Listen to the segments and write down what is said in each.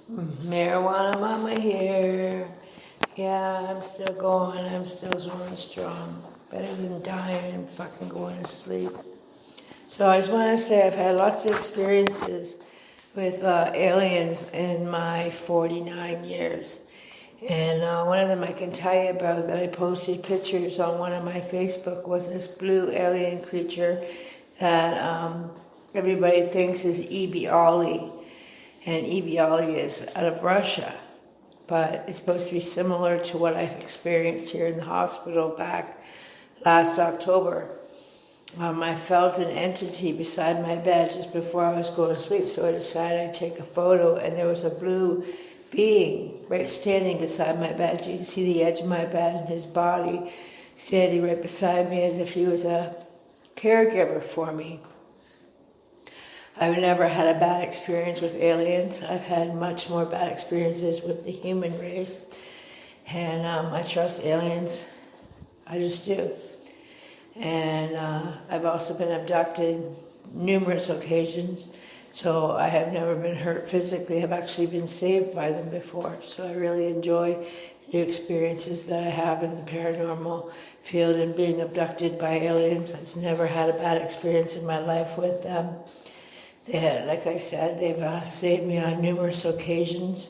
MarijuanaMaMa here. Yeah, I'm still going. I'm still going strong. Better than dying and fucking going to sleep. So I just want to say I've had lots of experiences with aliens in my 49 years. And one of them I can tell you about that I posted pictures on one of my Facebook was this blue alien creature that everybody thinks is Ebiali. And Ebiali is out of Russia, but it's supposed to be similar to what I've experienced here in the hospital back last October. I felt an entity beside my bed just before I was going to sleep, so I decided I'd take a photo, and there was a blue being right standing beside my bed. You can see the edge of my bed and his body standing right beside me as if he was a caregiver for me. I've never had a bad experience with aliens. I've had much more bad experiences with the human race. And I trust aliens. I just do. And I've also been abducted numerous occasions. So I have never been hurt physically. I've actually been saved by them before. So I really enjoy the experiences that I have in the paranormal field and being abducted by aliens. I've never had a bad experience in my life with them. Like I said, they've saved me on numerous occasions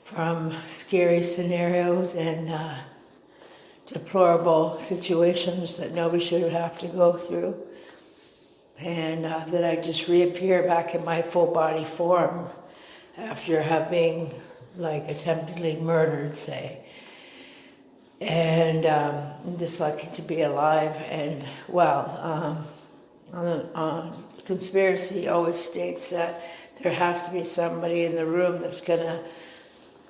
from scary scenarios and deplorable situations that nobody should have to go through. And that I just reappear back in my full body form after having attemptedly murdered, say. And I'm just lucky to be alive. And conspiracy always states that there has to be somebody in the room that's going to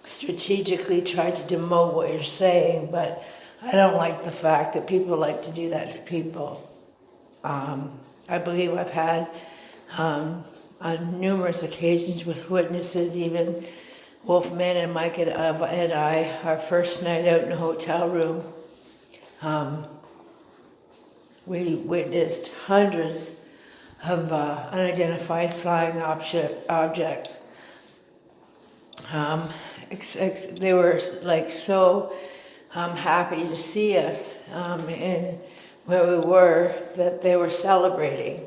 strategically try to demote what you're saying, but I don't like the fact that people like to do that to people. I believe I've had on numerous occasions with witnesses, even Wolfman and Mike and I, our first night out in a hotel room, we witnessed hundreds of unidentified flying objects. They were so happy to see us in where we were that they were celebrating.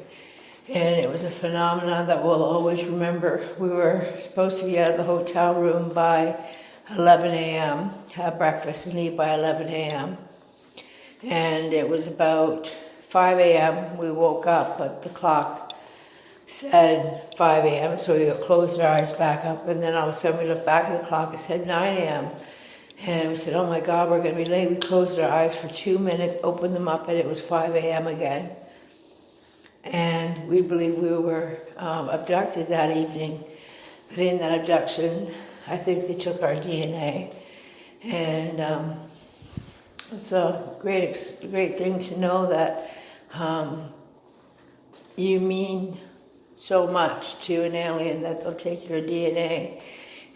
And it was a phenomenon that we'll always remember. We were supposed to be out of the hotel room by 11 a.m., have breakfast and leave by 11 a.m. And it was about 5 a.m. we woke up, but the clock said 5 a.m., so we closed our eyes back up, and then all of a sudden we looked back at the clock, it said 9 a.m., and we said, oh my God, we're going to be late. We closed our eyes for 2 minutes, opened them up, and it was 5 a.m. again. And we believe we were abducted that evening, but in that abduction, I think they took our DNA, and it's a great thing to know that you mean so much to an alien that they'll take your DNA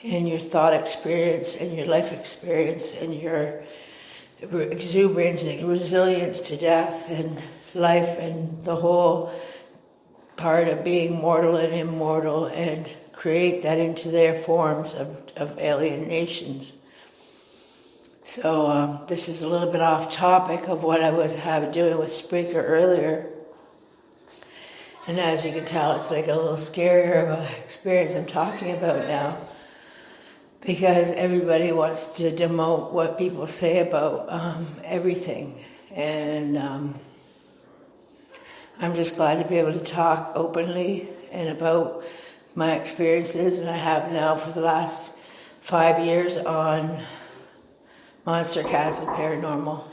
and your thought experience and your life experience and your exuberance and resilience to death and life and the whole part of being mortal and immortal and create that into their forms of alien nations. So this is a little bit off topic of what I was doing with Spreaker earlier. And as you can tell, it's like a little scarier of an experience I'm talking about now, because everybody wants to demote what people say about everything. And I'm just glad to be able to talk openly and about my experiences, and I have now for the last 5 years on Monster Cats and Paranormal.